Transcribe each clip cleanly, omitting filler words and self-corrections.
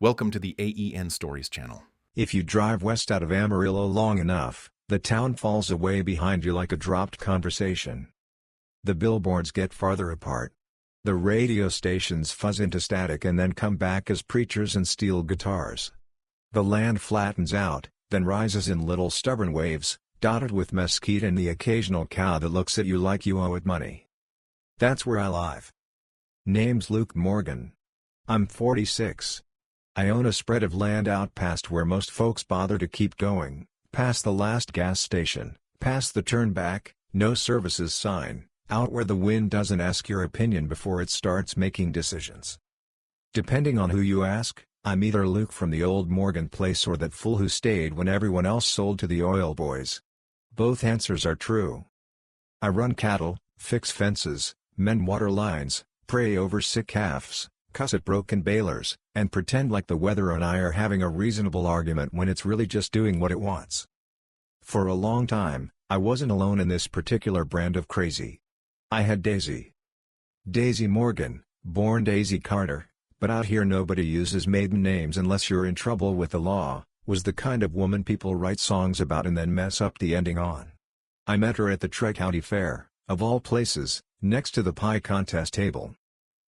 Welcome to the AEN Stories channel. If you drive west out of Amarillo long enough, the town falls away behind you like a dropped conversation. The billboards get farther apart. The radio stations fuzz into static and then come back as preachers and steel guitars. The land flattens out, then rises in little stubborn waves, dotted with mesquite and the occasional cow that looks at you like you owe it money. That's where I live. Name's Luke Morgan. I'm 46. I own a spread of land out past where most folks bother to keep going, past the last gas station, past the turn back, no services sign, out where the wind doesn't ask your opinion before it starts making decisions. Depending on who you ask, I'm either Luke from the old Morgan place or that fool who stayed when everyone else sold to the oil boys. Both answers are true. I run cattle, fix fences, mend water lines, pray over sick calves, cuss at broken balers, and pretend like the weather and I are having a reasonable argument when it's really just doing what it wants. For a long time, I wasn't alone in this particular brand of crazy. I had Daisy. Daisy Morgan, born Daisy Carter, but out here nobody uses maiden names unless you're in trouble with the law, was the kind of woman people write songs about and then mess up the ending on. I met her at the Tri-County Fair, of all places, next to the pie contest table.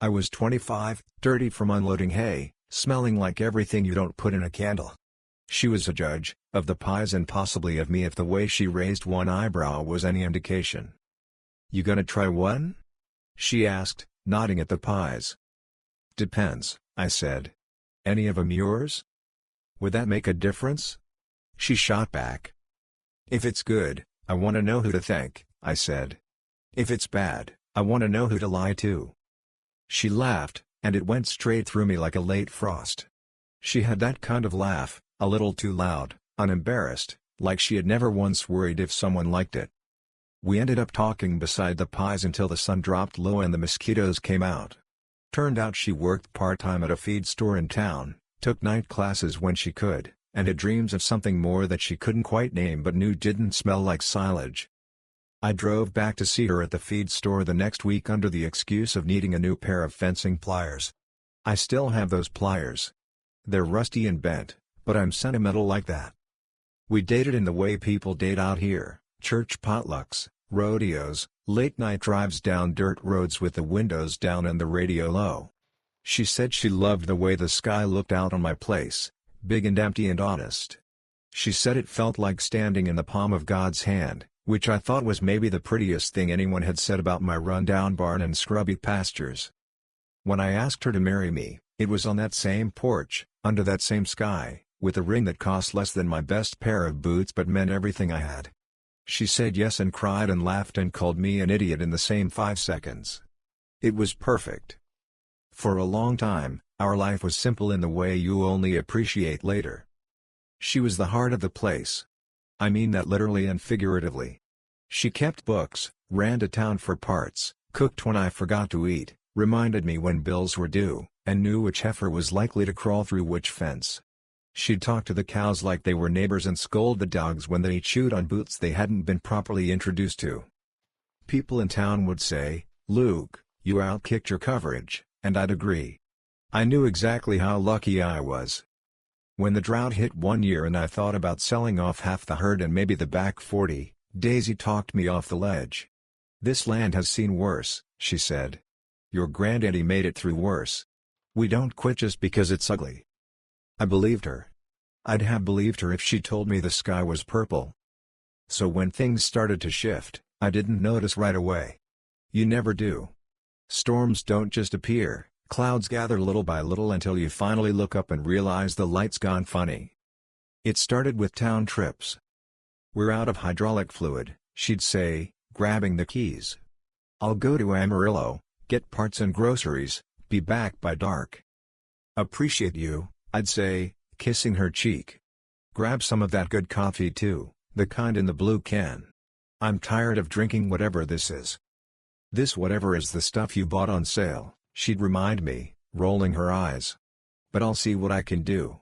I was 25, dirty from unloading hay, smelling like everything you don't put in a candle. She was a judge, of the pies and possibly of me if the way she raised one eyebrow was any indication. "You gonna try one?" she asked, nodding at the pies. "Depends," I said. "Any of 'em yours?" "Would that make a difference?" she shot back. "If it's good, I want to know who to thank," I said. "If it's bad, I want to know who to lie to." She laughed, and it went straight through me like a late frost. She had that kind of laugh, a little too loud, unembarrassed, like she had never once worried if someone liked it. We ended up talking beside the pies until the sun dropped low and the mosquitoes came out. Turned out she worked part-time at a feed store in town, took night classes when she could, and had dreams of something more that she couldn't quite name but knew didn't smell like silage. I drove back to see her at the feed store the next week under the excuse of needing a new pair of fencing pliers. I still have those pliers. They're rusty and bent, but I'm sentimental like that. We dated in the way people date out here, church potlucks, rodeos, late-night drives down dirt roads with the windows down and the radio low. She said she loved the way the sky looked out on my place, big and empty and honest. She said it felt like standing in the palm of God's hand, which I thought was maybe the prettiest thing anyone had said about my run-down barn and scrubby pastures. When I asked her to marry me, it was on that same porch, under that same sky, with a ring that cost less than my best pair of boots but meant everything I had. She said yes and cried and laughed and called me an idiot in the same 5 seconds. It was perfect. For a long time, our life was simple in the way you only appreciate later. She was the heart of the place. I mean that literally and figuratively. She kept books, ran to town for parts, cooked when I forgot to eat, reminded me when bills were due, and knew which heifer was likely to crawl through which fence. She'd talk to the cows like they were neighbors and scold the dogs when they chewed on boots they hadn't been properly introduced to. People in town would say, "Luke, you outkicked your coverage," and I'd agree. I knew exactly how lucky I was. When the drought hit one year and I thought about selling off half the herd and maybe the back 40, Daisy talked me off the ledge. "This land has seen worse," she said. "Your granddaddy made it through worse. We don't quit just because it's ugly." I believed her. I'd have believed her if she told me the sky was purple. So when things started to shift, I didn't notice right away. You never do. Storms don't just appear. Clouds gather little by little until you finally look up and realize the light's gone funny. It started with town trips. "We're out of hydraulic fluid," she'd say, grabbing the keys. "I'll go to Amarillo, get parts and groceries, be back by dark." "Appreciate you," I'd say, kissing her cheek. "Grab some of that good coffee too, the kind in the blue can. I'm tired of drinking whatever this is." "This whatever is the stuff you bought on sale," she'd remind me, rolling her eyes. "But I'll see what I can do."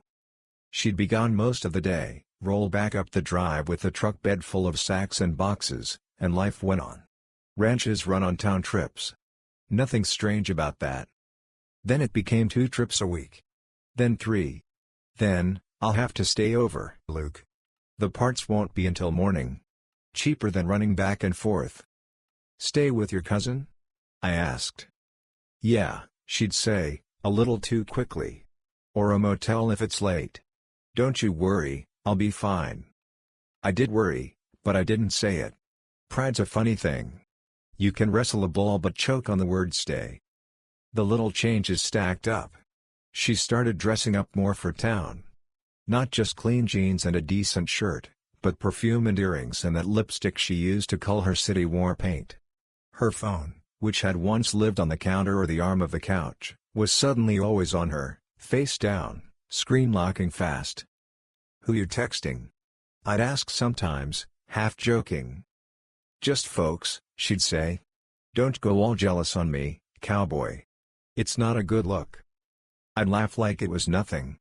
She'd be gone most of the day, roll back up the drive with the truck bed full of sacks and boxes, and life went on. Ranches run on town trips. Nothing strange about that. Then it became 2 trips a week. Then 3. Then, I'll have to stay over, Luke. The parts won't be until morning. Cheaper than running back and forth. Stay with your cousin? I asked. Yeah, she'd say, a little too quickly. Or a motel if it's late. Don't you worry, I'll be fine. I did worry, but I didn't say it. Pride's a funny thing. You can wrestle a bull but choke on the word stay. The little changes stacked up. She started dressing up more for town. Not just clean jeans and a decent shirt, but perfume and earrings and that lipstick she used to cull her city war paint. Her phone, which had once lived on the counter or the arm of the couch, was suddenly always on her, face down, screen locking fast. Who you texting? I'd ask sometimes, half joking. Just folks, she'd say. Don't go all jealous on me, cowboy. It's not a good look. I'd laugh like it was nothing.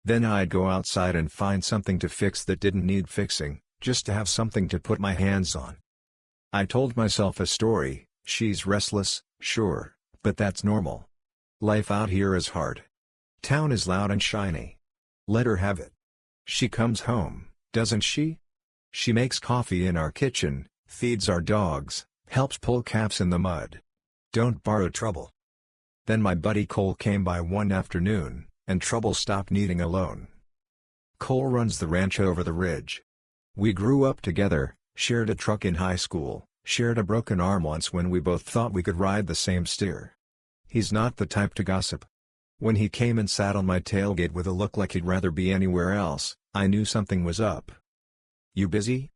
Then I'd go outside and find something to fix that didn't need fixing, just to have something to put my hands on. I told myself a story. She's restless, sure, but that's normal. Life out here is hard. Town is loud and shiny. Let her have it. She comes home, doesn't she? She makes coffee in our kitchen, feeds our dogs, helps pull calves in the mud. Don't borrow trouble. Then my buddy Cole came by one afternoon, and trouble stopped needing a loan. Cole runs the ranch over the ridge. We grew up together, shared a truck in high school, shared a broken arm once when we both thought we could ride the same steer. He's not the type to gossip. When he came and sat on my tailgate with a look like he'd rather be anywhere else, I knew something was up. You busy?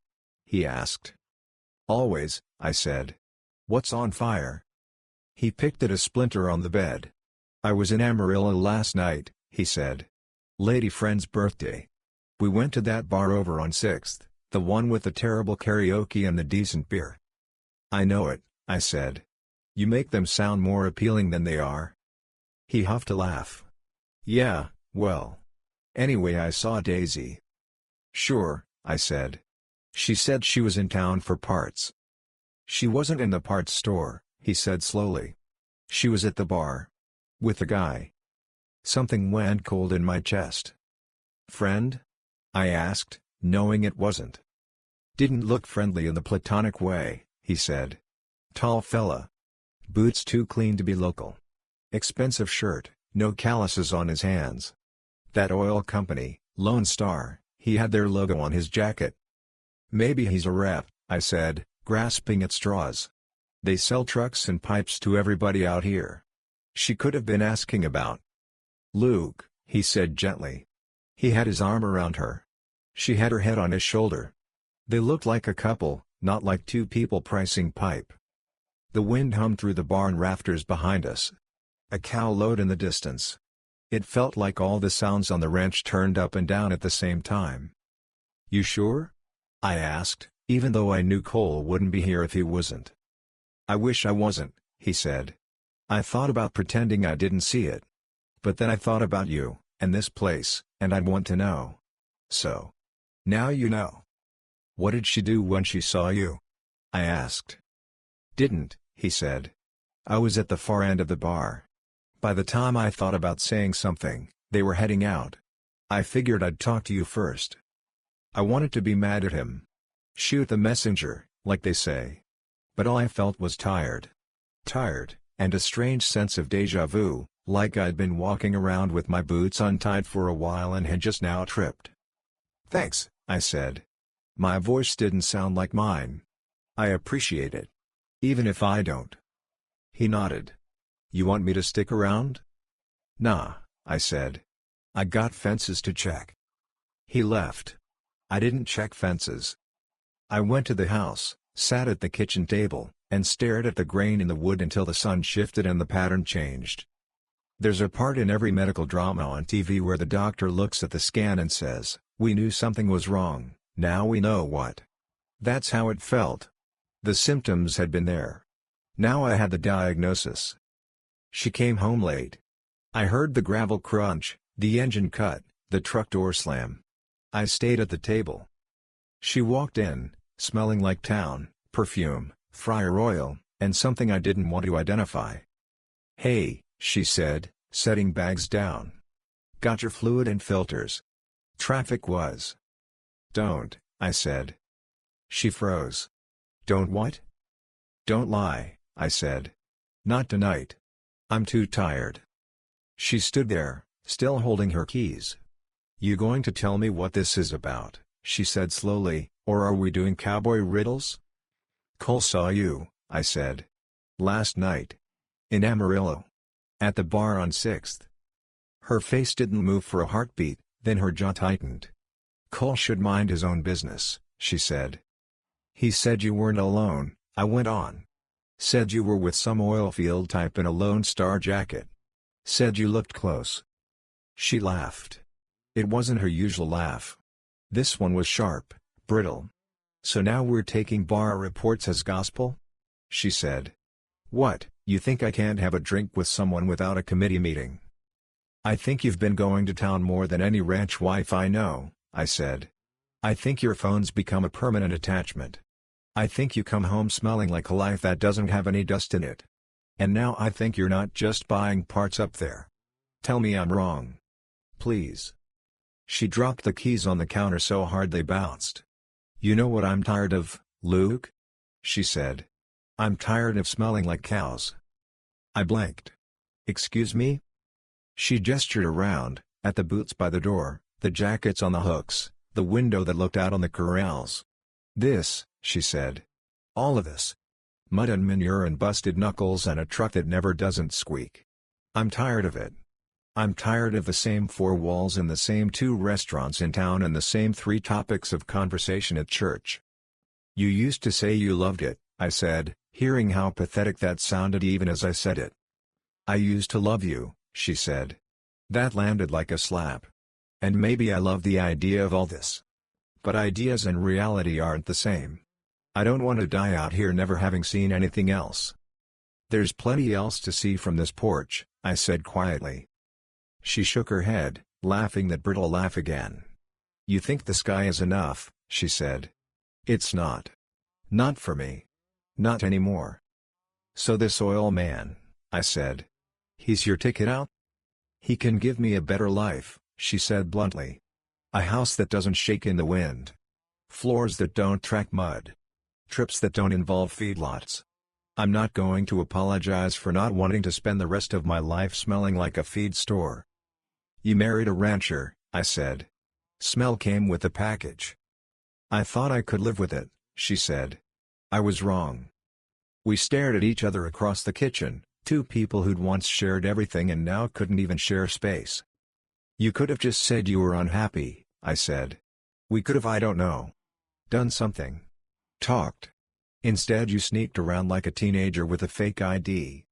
He asked. Always, I said. What's on fire? He picked at a splinter on the bed. I was in Amarillo last night, he said. Lady friend's birthday. We went to that bar over on 6th, the one with the terrible karaoke and the decent beer. I know it, I said. You make them sound more appealing than they are. He huffed a laugh. Yeah, well. Anyway, I saw Daisy. Sure, I said. She said she was in town for parts. She wasn't in the parts store, he said slowly. She was at the bar. With the guy. Something went cold in my chest. Friend? I asked, knowing it wasn't. Didn't look friendly in the platonic way, he said. Tall fella. Boots too clean to be local. Expensive shirt, no calluses on his hands. That oil company, Lone Star, he had their logo on his jacket. Maybe he's a rep, I said, grasping at straws. They sell trucks and pipes to everybody out here. She could have been asking about Luke, he said gently. He had his arm around her. She had her head on his shoulder. They looked like a couple, not like two people pricing pipe. The wind hummed through the barn rafters behind us. A cow lowed in the distance. It felt like all the sounds on the ranch turned up and down at the same time. You sure? I asked, even though I knew Cole wouldn't be here if he wasn't. I wish I wasn't, he said. I thought about pretending I didn't see it. But then I thought about you, and this place, and I'd want to know. So. Now you know. What did she do when she saw you? I asked. Didn't, he said. I was at the far end of the bar. By the time I thought about saying something, they were heading out. I figured I'd talk to you first. I wanted to be mad at him. Shoot the messenger, like they say. But all I felt was tired. Tired, and a strange sense of déjà vu, like I'd been walking around with my boots untied for a while and had just now tripped. Thanks, I said. My voice didn't sound like mine. I appreciate it. Even if I don't. He nodded. You want me to stick around? Nah, I said. I got fences to check. He left. I didn't check fences. I went to the house, sat at the kitchen table, and stared at the grain in the wood until the sun shifted and the pattern changed. There's a part in every medical drama on TV where the doctor looks at the scan and says, "We knew something was wrong, now we know what." That's how it felt. The symptoms had been there. Now I had the diagnosis. She came home late. I heard the gravel crunch, the engine cut, the truck door slam. I stayed at the table. She walked in, smelling like town, perfume, fryer oil, and something I didn't want to identify. Hey, she said, setting bags down. Got your fluid and filters. Traffic was. Don't, I said. She froze. Don't what? Don't lie, I said. Not tonight. I'm too tired. She stood there, still holding her keys. You going to tell me what this is about, she said slowly, or are we doing cowboy riddles? Cole saw you, I said. Last night. In Amarillo. At the bar on 6th. Her face didn't move for a heartbeat, then her jaw tightened. Cole should mind his own business, she said. He said you weren't alone, I went on. Said you were with some oil field type in a Lone Star jacket. Said you looked close. She laughed. It wasn't her usual laugh. This one was sharp, brittle. So now we're taking bar reports as gospel? She said. What, you think I can't have a drink with someone without a committee meeting? I think you've been going to town more than any ranch wife I know, I said. I think your phone's become a permanent attachment. I think you come home smelling like a life that doesn't have any dust in it. And now I think you're not just buying parts up there. Tell me I'm wrong. Please. She dropped the keys on the counter so hard they bounced. You know what I'm tired of, Luke? She said. I'm tired of smelling like cows. I blinked. Excuse me? She gestured around, at the boots by the door, the jackets on the hooks, the window that looked out on the corrals. This, she said. All of this. Mud and manure and busted knuckles and a truck that never doesn't squeak. I'm tired of it. I'm tired of the same 4 walls and the same 2 restaurants in town and the same 3 topics of conversation at church. You used to say you loved it, I said, hearing how pathetic that sounded even as I said it. I used to love you, she said. That landed like a slap. And maybe I love the idea of all this. But ideas and reality aren't the same. I don't want to die out here never having seen anything else. There's plenty else to see from this porch, I said quietly. She shook her head, laughing that brittle laugh again. You think the sky is enough, she said. It's not. Not for me. Not anymore. So this oil man, I said. He's your ticket out? He can give me a better life, she said bluntly. A house that doesn't shake in the wind. Floors that don't track mud. Trips that don't involve feedlots. I'm not going to apologize for not wanting to spend the rest of my life smelling like a feed store. You married a rancher, I said. Smell came with the package. I thought I could live with it, she said. I was wrong. We stared at each other across the kitchen, 2 people who'd once shared everything and now couldn't even share space. You could have just said you were unhappy, I said. We could have, I don't know. Done something. Talked. Instead you sneaked around like a teenager with a fake ID.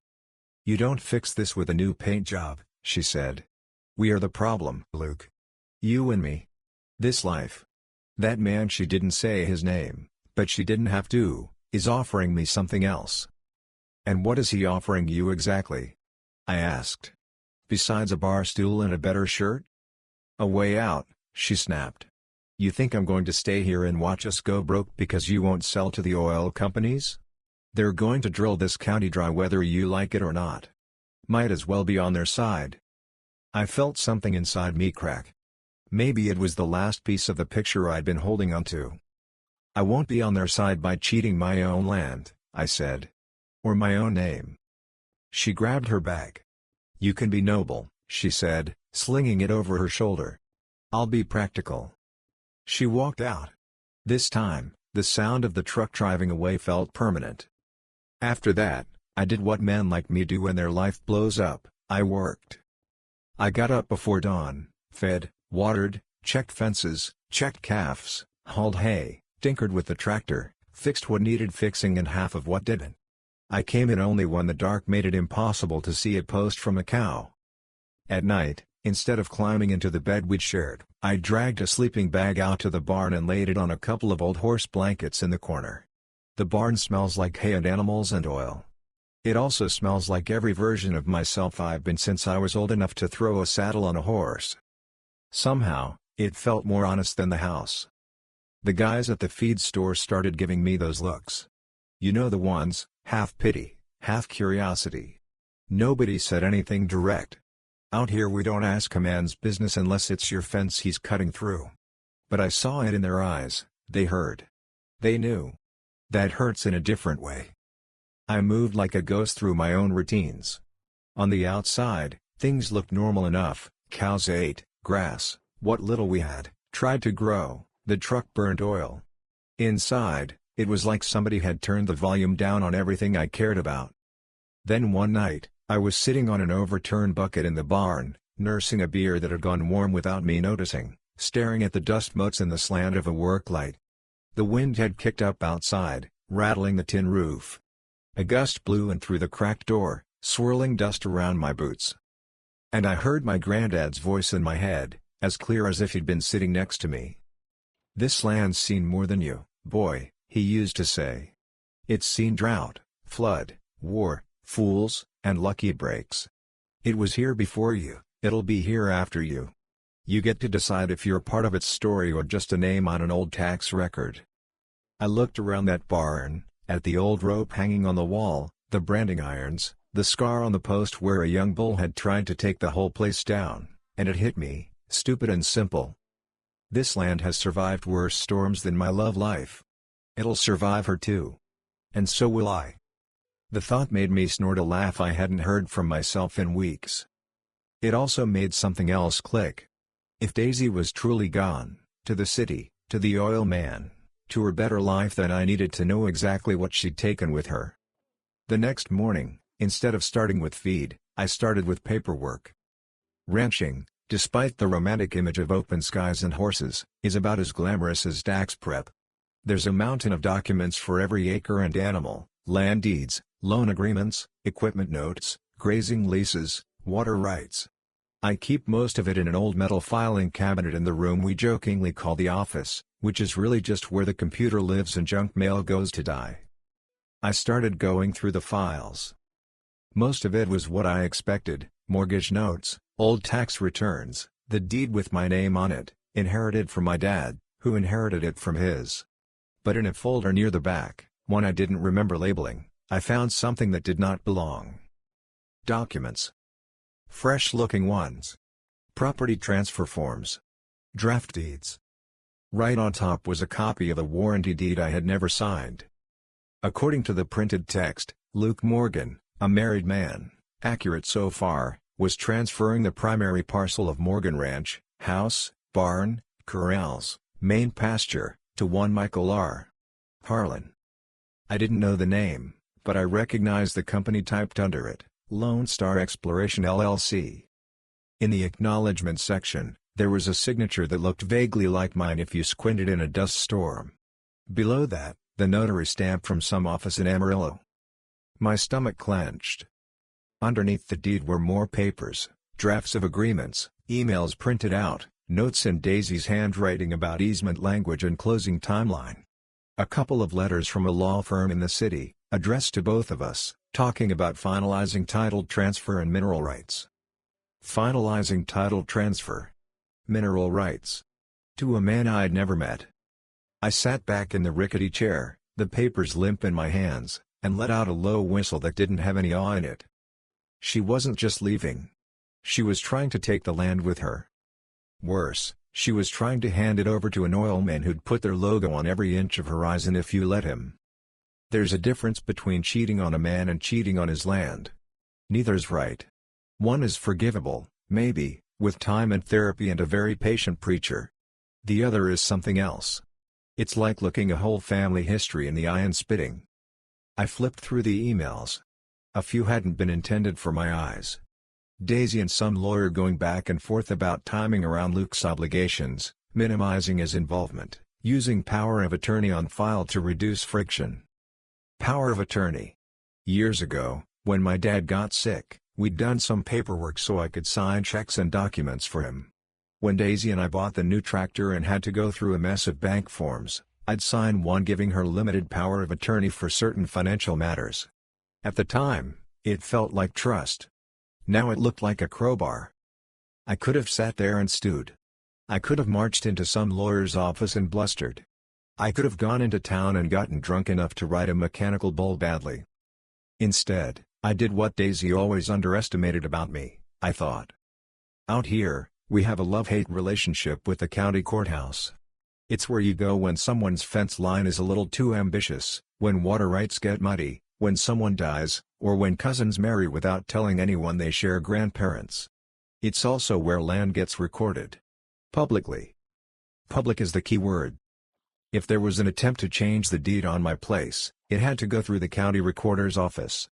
You don't fix this with a new paint job, she said. We are the problem, Luke. You and me. This life. That man, she didn't say his name, but she didn't have to, is offering me something else. And what is he offering you exactly? I asked. Besides a bar stool and a better shirt? A way out, she snapped. You think I'm going to stay here and watch us go broke because you won't sell to the oil companies? They're going to drill this county dry whether you like it or not. Might as well be on their side. I felt something inside me crack. Maybe it was the last piece of the picture I'd been holding onto. I won't be on their side by cheating my own land, I said. Or my own name. She grabbed her bag. You can be noble, she said, slinging it over her shoulder. I'll be practical. She walked out. This time, the sound of the truck driving away felt permanent. After that, I did what men like me do when their life blows up, I worked. I got up before dawn, fed, watered, checked fences, checked calves, hauled hay, tinkered with the tractor, fixed what needed fixing and half of what didn't. I came in only when the dark made it impossible to see a post from a cow. At night, instead of climbing into the bed we'd shared, I dragged a sleeping bag out to the barn and laid it on a couple of old horse blankets in the corner. The barn smells like hay and animals and oil. It also smells like every version of myself I've been since I was old enough to throw a saddle on a horse. Somehow, it felt more honest than the house. The guys at the feed store started giving me those looks. You know the ones, half pity, half curiosity. Nobody said anything direct. Out here we don't ask a man's business unless it's your fence he's cutting through. But I saw it in their eyes, they heard. They knew. That hurts in a different way. I moved like a ghost through my own routines. On the outside, things looked normal enough. Cows ate grass, what little we had tried to grow, the truck burned oil. Inside, it was like somebody had turned the volume down on everything I cared about. Then one night, I was sitting on an overturned bucket in the barn, nursing a beer that had gone warm without me noticing, staring at the dust motes in the slant of a work light. The wind had kicked up outside, rattling the tin roof. A gust blew in through the cracked door, swirling dust around my boots. And I heard my granddad's voice in my head, as clear as if he'd been sitting next to me. "This land's seen more than you, boy," he used to say. "It's seen drought, flood, war, fools, and lucky breaks. It was here before you, it'll be here after you. You get to decide if you're part of its story or just a name on an old tax record." I looked around that barn, at the old rope hanging on the wall, the branding irons, the scar on the post where a young bull had tried to take the whole place down, and it hit me, stupid and simple. This land has survived worse storms than my love life. It'll survive her too. And so will I. The thought made me snort a laugh I hadn't heard from myself in weeks. It also made something else click. If Daisy was truly gone, to the city, to the oil man, to her better life, then I needed to know exactly what she'd taken with her. The next morning, instead of starting with feed, I started with paperwork. Ranching, despite the romantic image of open skies and horses, is about as glamorous as tax prep. There's a mountain of documents for every acre and animal, land deeds, loan agreements, equipment notes, grazing leases, water rights. I keep most of it in an old metal filing cabinet in the room we jokingly call the office, which is really just where the computer lives and junk mail goes to die. I started going through the files. Most of it was what I expected: mortgage notes, old tax returns, the deed with my name on it, inherited from my dad, who inherited it from his. But in a folder near the back, one I didn't remember labeling, I found something that did not belong. Documents. Fresh-looking ones. Property transfer forms. Draft deeds. Right on top was a copy of a warranty deed I had never signed. According to the printed text, Luke Morgan, a married man, accurate so far, was transferring the primary parcel of Morgan Ranch, house, barn, corrals, main pasture, to one Michael R. Harlan. I didn't know the name, but I recognized the company typed under it, Lone Star Exploration LLC. In the acknowledgement section, there was a signature that looked vaguely like mine if you squinted in a dust storm. Below that, the notary stamp from some office in Amarillo. My stomach clenched. Underneath the deed were more papers, drafts of agreements, emails printed out, notes in Daisy's handwriting about easement language and closing timeline. A couple of letters from a law firm in the city, addressed to both of us, talking about finalizing title transfer and mineral rights. Finalizing title transfer. Mineral rights. To a man I'd never met. I sat back in the rickety chair, the papers limp in my hands, and let out a low whistle that didn't have any awe in it. She wasn't just leaving. She was trying to take the land with her. Worse, she was trying to hand it over to an oilman who'd put their logo on every inch of horizon if you let him. There's a difference between cheating on a man and cheating on his land. Neither's right. One is forgivable, maybe, with time and therapy and a very patient preacher. The other is something else. It's like looking a whole family history in the eye and spitting. I flipped through the emails. A few hadn't been intended for my eyes. Daisy and some lawyer going back and forth about timing around Luke's obligations, minimizing his involvement, using power of attorney on file to reduce friction. Power of attorney. Years ago, when my dad got sick, we'd done some paperwork so I could sign checks and documents for him. When Daisy and I bought the new tractor and had to go through a mess of bank forms, I'd sign one giving her limited power of attorney for certain financial matters. At the time, it felt like trust. Now it looked like a crowbar. I could have sat there and stewed. I could have marched into some lawyer's office and blustered. I could have gone into town and gotten drunk enough to ride a mechanical bull badly. Instead, I did what Daisy always underestimated about me, I thought. Out here, we have a love-hate relationship with the county courthouse. It's where you go when someone's fence line is a little too ambitious, when water rights get muddy, when someone dies, or when cousins marry without telling anyone they share grandparents. It's also where land gets recorded. Publicly. Public is the key word. If there was an attempt to change the deed on my place, it had to go through the county recorder's office.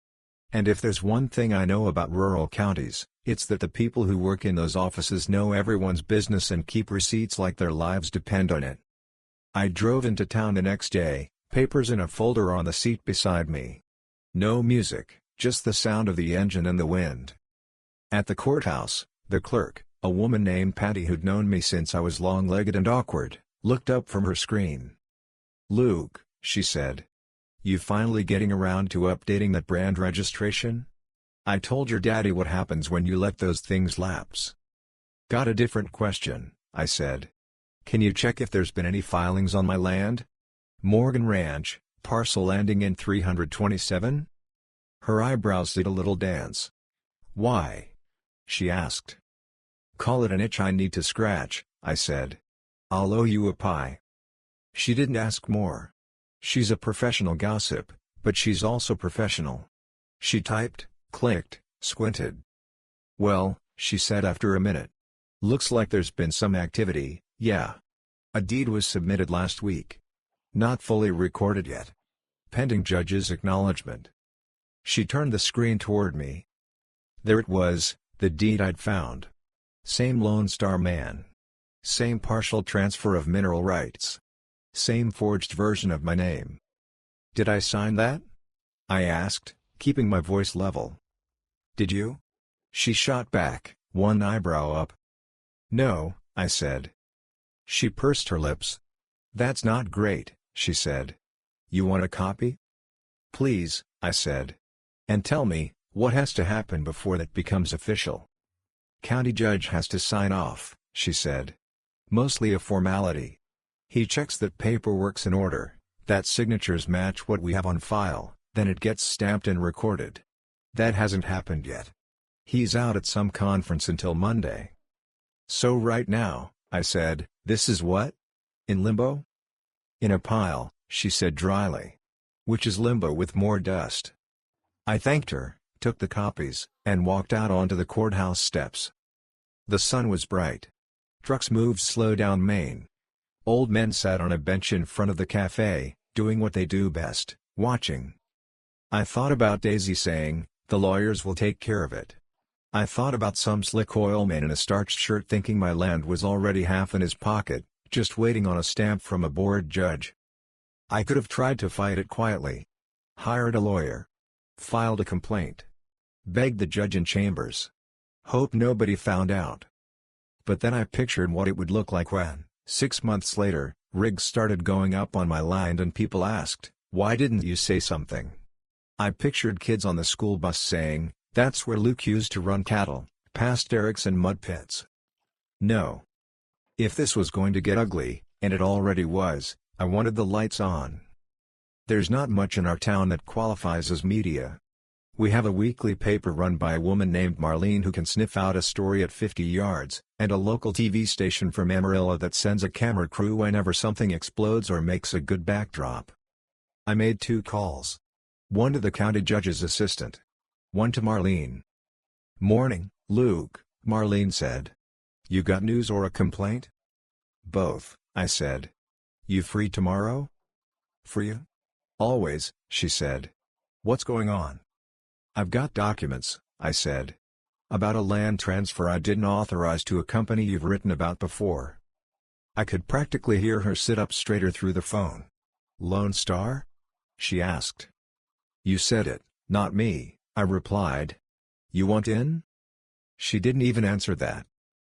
And if there's one thing I know about rural counties, it's that the people who work in those offices know everyone's business and keep receipts like their lives depend on it. I drove into town the next day, papers in a folder on the seat beside me. No music, just the sound of the engine and the wind. At the courthouse, the clerk, a woman named Patty who'd known me since I was long-legged and awkward, looked up from her screen. "Luke," she said. "You finally getting around to updating that brand registration? I told your daddy what happens when you let those things lapse." "Got a different question," I said. "Can you check if there's been any filings on my land? Morgan Ranch, parcel ending in 327? Her eyebrows did a little dance. "Why?" she asked. "Call it an itch I need to scratch," I said. "I'll owe you a pie." She didn't ask more. She's a professional gossip, but she's also professional. She typed, clicked, squinted. "Well," she said after a minute. "Looks like there's been some activity, yeah. A deed was submitted last week. Not fully recorded yet. Pending judge's acknowledgement." She turned the screen toward me. There it was, the deed I'd found. Same Lone Star man. Same partial transfer of mineral rights. Same forged version of my name. "Did I sign that?" I asked, keeping my voice level. "Did you?" She shot back, one eyebrow up. "No," I said. She pursed her lips. "That's not great," she said. "You want a copy?" "Please," I said. "And tell me, what has to happen before that becomes official?" "County judge has to sign off," she said. "Mostly a formality. He checks that paperwork's in order, that signatures match what we have on file, then it gets stamped and recorded. That hasn't happened yet. He's out at some conference until Monday." "So right now," I said, "this is what? In limbo?" "In a pile," she said dryly. "Which is limbo with more dust." I thanked her, took the copies, and walked out onto the courthouse steps. The sun was bright. Trucks moved slow down Main. Old men sat on a bench in front of the cafe, doing what they do best, watching. I thought about Daisy saying, "The lawyers will take care of it." I thought about some slick oilman in a starched shirt thinking my land was already half in his pocket, just waiting on a stamp from a bored judge. I could have tried to fight it quietly. Hired a lawyer. Filed a complaint. Begged the judge in chambers. Hope nobody found out. But then I pictured what it would look like when, 6 months later, rigs started going up on my land and people asked, "Why didn't you say something?" I pictured kids on the school bus saying, "That's where Luke used to run cattle, past derricks and mud pits." No. If this was going to get ugly, and it already was, I wanted the lights on. There's not much in our town that qualifies as media. We have a weekly paper run by a woman named Marlene who can sniff out a story at 50 yards, and a local TV station from Amarillo that sends a camera crew whenever something explodes or makes a good backdrop. I made 2 calls. One to the county judge's assistant. One to Marlene. "Morning, Luke," Marlene said. "You got news or a complaint?" "Both," I said. "You free tomorrow?" "Free? Always," she said. "What's going on?" "I've got documents," I said. "About a land transfer I didn't authorize to a company you've written about before." I could practically hear her sit up straighter through the phone. "Lone Star?" she asked. "You said it, not me," I replied. "You want in?" She didn't even answer that.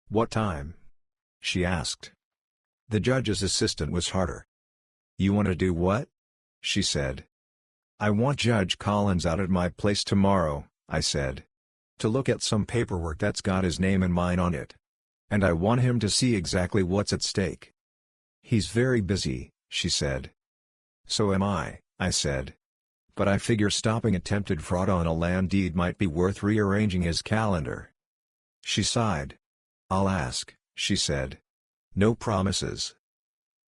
"What time?" she asked. The judge's assistant was harder. "You want to do what?" she said. "I want Judge Collins out at my place tomorrow," I said. "To look at some paperwork that's got his name and mine on it. And I want him to see exactly what's at stake." "He's very busy," she said. "So am I said. "But I figure stopping attempted fraud on a land deed might be worth rearranging his calendar." She sighed. "I'll ask," she said. "No promises."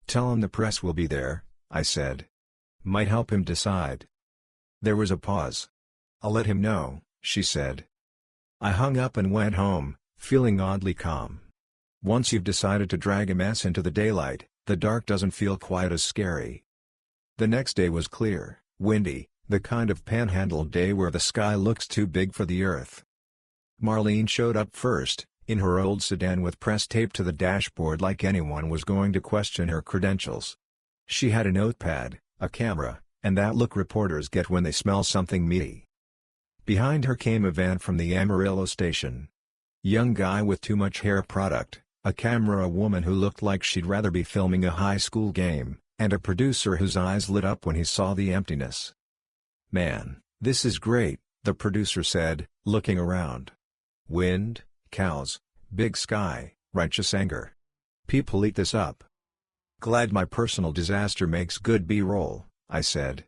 "Tell him the press will be there," I said. "Might help him decide." There was a pause. "I'll let him know," she said. I hung up and went home, feeling oddly calm. Once you've decided to drag a mess into the daylight, the dark doesn't feel quite as scary. The next day was clear, windy, the kind of panhandle day where the sky looks too big for the earth. Marlene showed up first, in her old sedan with press taped to the dashboard like anyone was going to question her credentials. She had a notepad, a camera, and that look reporters get when they smell something meaty. Behind her came a van from the Amarillo station. Young guy with too much hair product, a camera woman who looked like she'd rather be filming a high school game, and a producer whose eyes lit up when he saw the emptiness. "Man, this is great," the producer said, looking around. "Wind, cows, big sky, righteous anger. People eat this up." "Glad my personal disaster makes good B-roll," I said.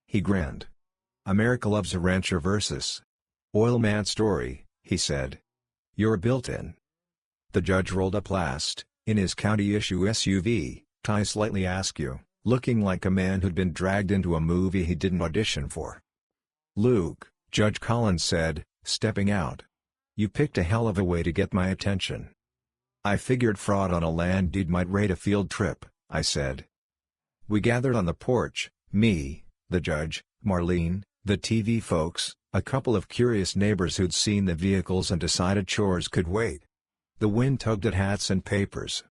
He grinned. "America loves a rancher versus oilman story," he said. "You're built-in." The judge rolled up last, in his county-issue SUV, tie slightly askew, looking like a man who'd been dragged into a movie he didn't audition for. "Luke," Judge Collins said, stepping out. "You picked a hell of a way to get my attention." "I figured fraud on a land deed might rate a field trip," I said. We gathered on the porch, me, the judge, Marlene, the TV folks, a couple of curious neighbors who'd seen the vehicles and decided chores could wait. The wind tugged at hats and papers.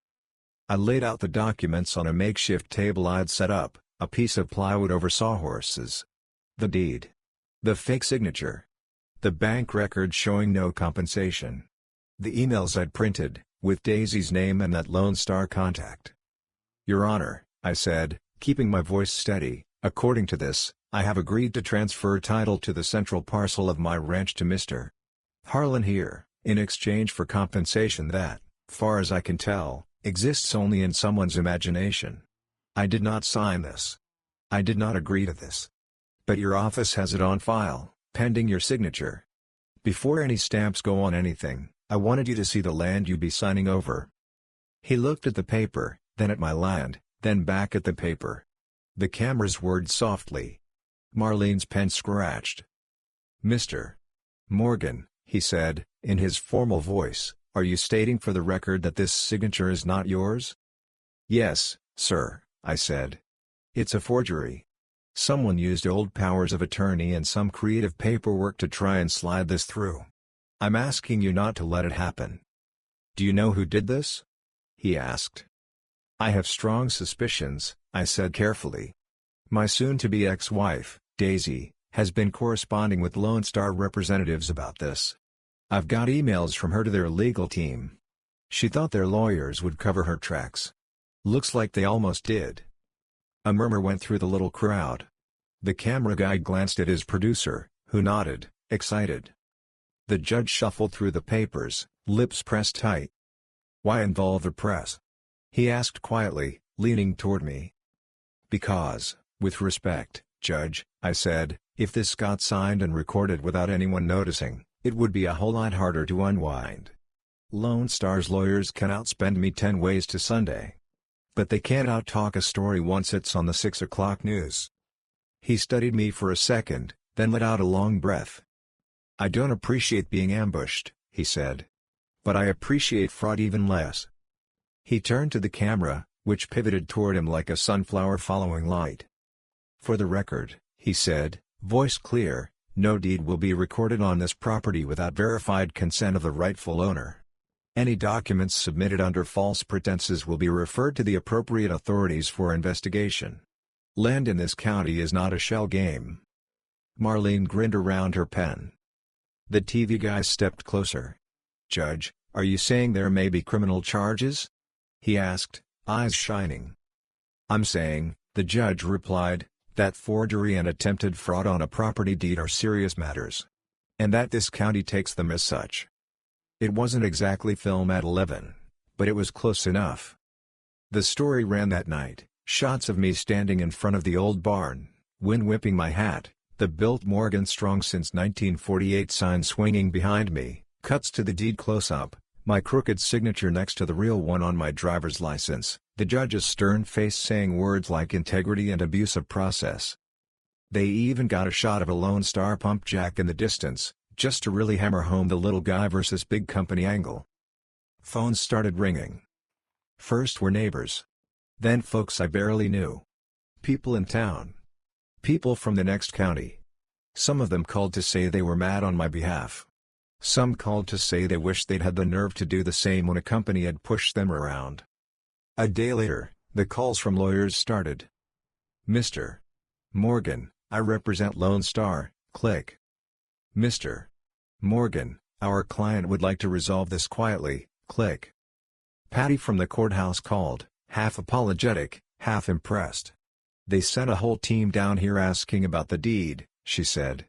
I laid out the documents on a makeshift table I'd set up, a piece of plywood over sawhorses. The deed. The fake signature. The bank record showing no compensation. The emails I'd printed, with Daisy's name and that Lone Star contact. "Your Honor," I said, keeping my voice steady, "according to this, I have agreed to transfer title to the central parcel of my ranch to Mr. Harlan here, in exchange for compensation that, far as I can tell, exists only in someone's imagination. I did not sign this. I did not agree to this. But your office has it on file, pending your signature. Before any stamps go on anything, I wanted you to see the land you'd be signing over." He looked at the paper, then at my land, then back at the paper. The cameras whirred softly. Marlene's pen scratched. "Mr. Morgan," he said, in his formal voice, "are you stating for the record that this signature is not yours?" "Yes, sir," I said. "It's a forgery. Someone used old powers of attorney and some creative paperwork to try and slide this through. I'm asking you not to let it happen." "Do you know who did this?" he asked. "I have strong suspicions," I said carefully. "My soon-to-be ex-wife, Daisy, has been corresponding with Lone Star representatives about this. I've got emails from her to their legal team. She thought their lawyers would cover her tracks. Looks like they almost did." A murmur went through the little crowd. The camera guy glanced at his producer, who nodded, excited. The judge shuffled through the papers, lips pressed tight. "Why involve the press?" he asked quietly, leaning toward me. "Because, with respect, Judge," I said, "if this got signed and recorded without anyone noticing, it would be a whole lot harder to unwind. Lone Star's lawyers can outspend me 10 ways to Sunday. But they can't out-talk a story once it's on the 6 o'clock news." He studied me for a second, then let out a long breath. "I don't appreciate being ambushed," he said. "But I appreciate fraud even less." He turned to the camera, which pivoted toward him like a sunflower following light. "For the record," he said, voice clear, "no deed will be recorded on this property without verified consent of the rightful owner. Any documents submitted under false pretenses will be referred to the appropriate authorities for investigation. Land in this county is not a shell game." Marlene grinned around her pen. The TV guy stepped closer. "Judge, are you saying there may be criminal charges?" he asked, eyes shining. "I'm saying," the judge replied, "that forgery and attempted fraud on a property deed are serious matters. And that this county takes them as such." It wasn't exactly film at 11, but it was close enough. The story ran that night, shots of me standing in front of the old barn, wind whipping my hat, the built Morgan Strong since 1948 sign swinging behind me, cuts to the deed close-up, My crooked signature next to the real one on my driver's license, the judge's stern face saying words like integrity and abuse of process. They even got a shot of a Lone Star pump jack in the distance, just to really hammer home the little guy versus big company angle. Phones started ringing. First were neighbors. Then folks I barely knew. People in town. People from the next county. Some of them called to say they were mad on my behalf. Some called to say they wished they'd had the nerve to do the same when a company had pushed them around. A day later, the calls from lawyers started. Mr. Morgan, I represent Lone Star, click. Mr. Morgan, our client would like to resolve this quietly, click. Patty from the courthouse called, half apologetic, half impressed. They sent a whole team down here asking about the deed, she said.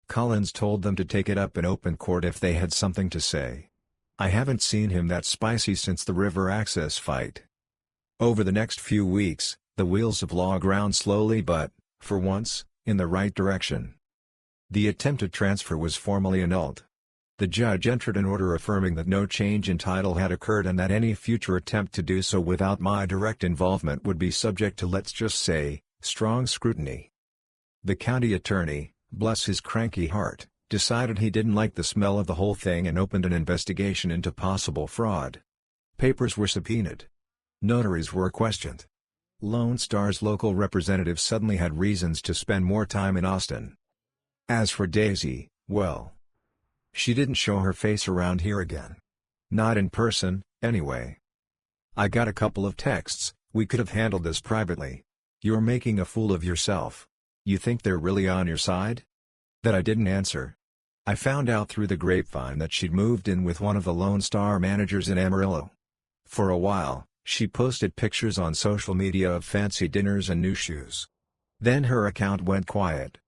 Collins told them to take it up in open court if they had something to say. I haven't seen him that spicy since the river access fight. Over the next few weeks, the wheels of law ground slowly but, for once, in the right direction. The attempted transfer was formally annulled. The judge entered an order affirming that no change in title had occurred and that any future attempt to do so without my direct involvement would be subject to, let's just say, strong scrutiny. The county attorney, bless his cranky heart, decided he didn't like the smell of the whole thing and opened an investigation into possible fraud. Papers were subpoenaed. Notaries were questioned. Lone Star's local representative suddenly had reasons to spend more time in Austin. As for Daisy, well, she didn't show her face around here again. Not in person, anyway. I got a couple of texts, we could have handled this privately. You're making a fool of yourself. You think they're really on your side? That I didn't answer. I found out through the grapevine that she'd moved in with one of the Lone Star managers in Amarillo. For a while, she posted pictures on social media of fancy dinners and new shoes. Then her account went quiet.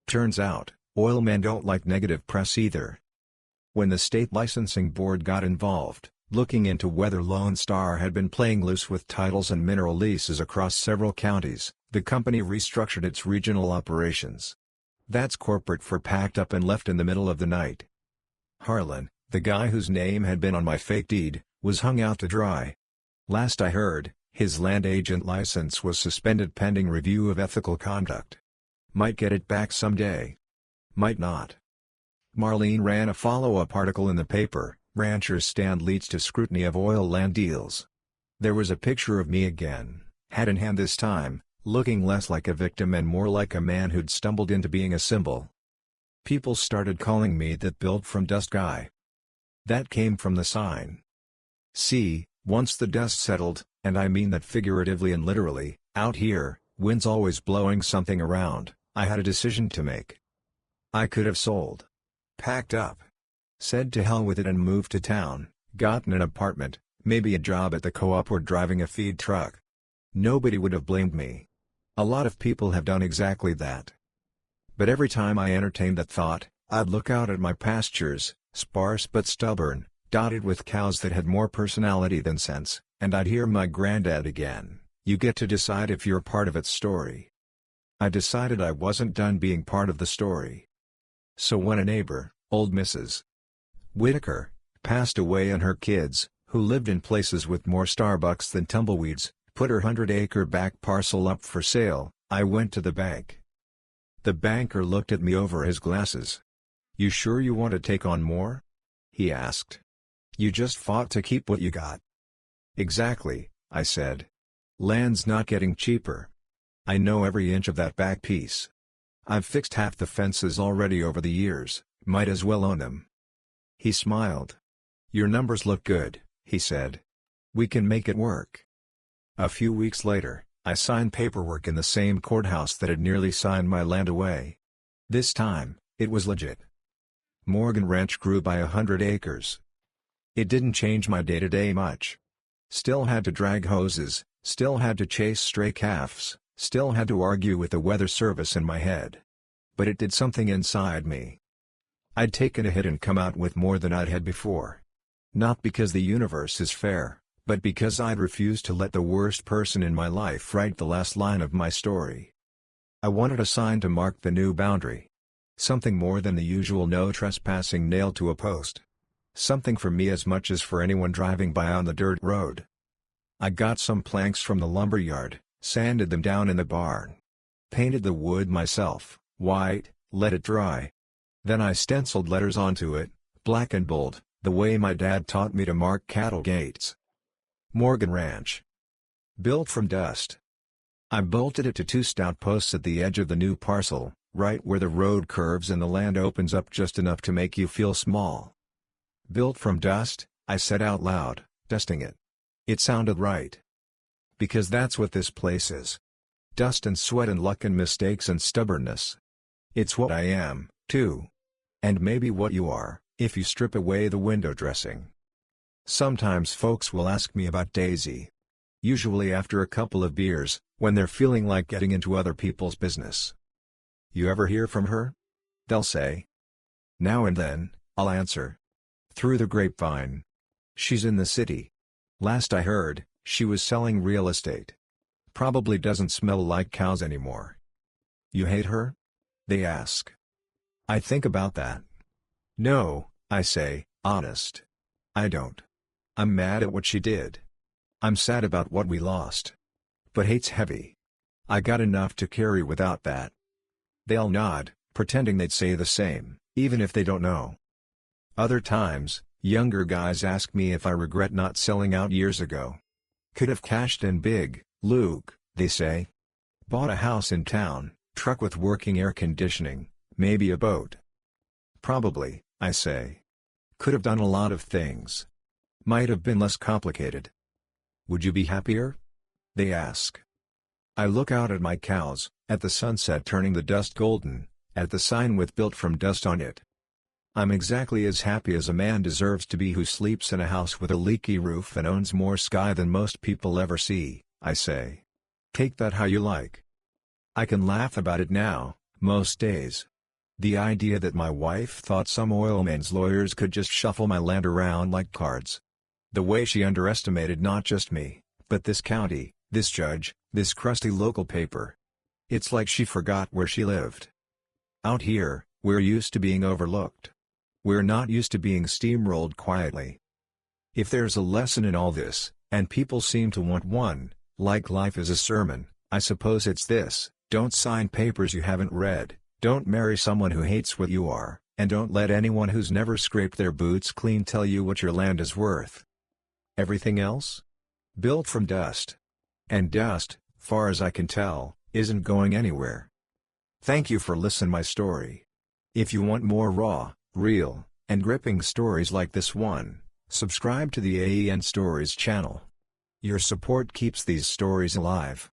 Turns out, oilmen don't like negative press either. When the state licensing board got involved, looking into whether Lone Star had been playing loose with titles and mineral leases across several counties, the company restructured its regional operations. That's corporate for packed up and left in the middle of the night. Harlan, the guy whose name had been on my fake deed, was hung out to dry. Last I heard, his land agent license was suspended pending review of ethical conduct. Might get it back someday. Might not. Marlene ran a follow-up article in the paper, Ranchers Stand Leads to Scrutiny of Oil Land Deals. There was a picture of me again, hat in hand this time, looking less like a victim and more like a man who'd stumbled into being a symbol. People started calling me that built from dust guy. That came from the sign. See, once the dust settled, and I mean that figuratively and literally, out here, wind's always blowing something around, I had a decision to make. I could have sold. Packed up. Said to hell with it and moved to town, gotten an apartment, maybe a job at the co-op or driving a feed truck. Nobody would have blamed me. A lot of people have done exactly that. But every time I entertained that thought, I'd look out at my pastures, sparse but stubborn, dotted with cows that had more personality than sense, and I'd hear my granddad again, "You get to decide if you're part of its story." I decided I wasn't done being part of the story. So when a neighbor, old Mrs. Whitaker, passed away and her kids, who lived in places with more Starbucks than tumbleweeds, put her 100-acre back parcel up for sale, I went to the bank. The banker looked at me over his glasses. "You sure you want to take on more?" he asked. "You just fought to keep what you got." "Exactly," I said. "Land's not getting cheaper. I know every inch of that back piece. I've fixed half the fences already over the years, might as well own them." He smiled. "Your numbers look good," he said. "We can make it work." A few weeks later, I signed paperwork in the same courthouse that had nearly signed my land away. This time, it was legit. Morgan Ranch grew by 100 acres. It didn't change my day-to-day much. Still had to drag hoses, still had to chase stray calves, still had to argue with the weather service in my head. But it did something inside me. I'd taken a hit and come out with more than I'd had before. Not because the universe is fair, but because I'd refused to let the worst person in my life write the last line of my story. I wanted a sign to mark the new boundary. Something more than the usual no trespassing nailed to a post. Something for me as much as for anyone driving by on the dirt road. I got some planks from the lumber yard, sanded them down in the barn. Painted the wood myself, white, let it dry. Then I stenciled letters onto it, black and bold, the way my dad taught me to mark cattle gates. Morgan Ranch. Built from dust. I bolted it to 2 stout posts at the edge of the new parcel, right where the road curves and the land opens up just enough to make you feel small. Built from dust, I said out loud, dusting it. It sounded right. Because that's what this place is. Dust and sweat and luck and mistakes and stubbornness. It's what I am, too. And maybe what you are, if you strip away the window dressing. Sometimes folks will ask me about Daisy. Usually after a couple of beers, when they're feeling like getting into other people's business. You ever hear from her? They'll say. Now and then, I'll answer. Through the grapevine. She's in the city. Last I heard, she was selling real estate. Probably doesn't smell like cows anymore. You hate her? They ask. I think about that. No, I say, honest. I don't. I'm mad at what she did. I'm sad about what we lost. But hate's heavy. I got enough to carry without that. They'll nod, pretending they'd say the same, even if they don't know. Other times, younger guys ask me if I regret not selling out years ago. Could have cashed in big, Luke, they say. Bought a house in town, truck with working air conditioning, maybe a boat. Probably, I say. Could have done a lot of things. Might have been less complicated. Would you be happier? They ask. I look out at my cows, at the sunset turning the dust golden, at the sign with "built from dust" on it. I'm exactly as happy as a man deserves to be who sleeps in a house with a leaky roof and owns more sky than most people ever see, I say. Take that how you like. I can laugh about it now, most days. The idea that my wife thought some oilman's lawyers could just shuffle my land around like cards. The way she underestimated not just me, but this county, this judge, this crusty local paper. It's like she forgot where she lived. Out here, we're used to being overlooked. We're not used to being steamrolled quietly. If there's a lesson in all this, and people seem to want one, like life is a sermon, I suppose it's this: don't sign papers you haven't read, don't marry someone who hates what you are, and don't let anyone who's never scraped their boots clean tell you what your land is worth. Everything else? Built from dust. And dust, far as I can tell, isn't going anywhere. Thank you for listening my story. If you want more raw, real, and gripping stories like this one, subscribe to the AEN Stories channel. Your support keeps these stories alive.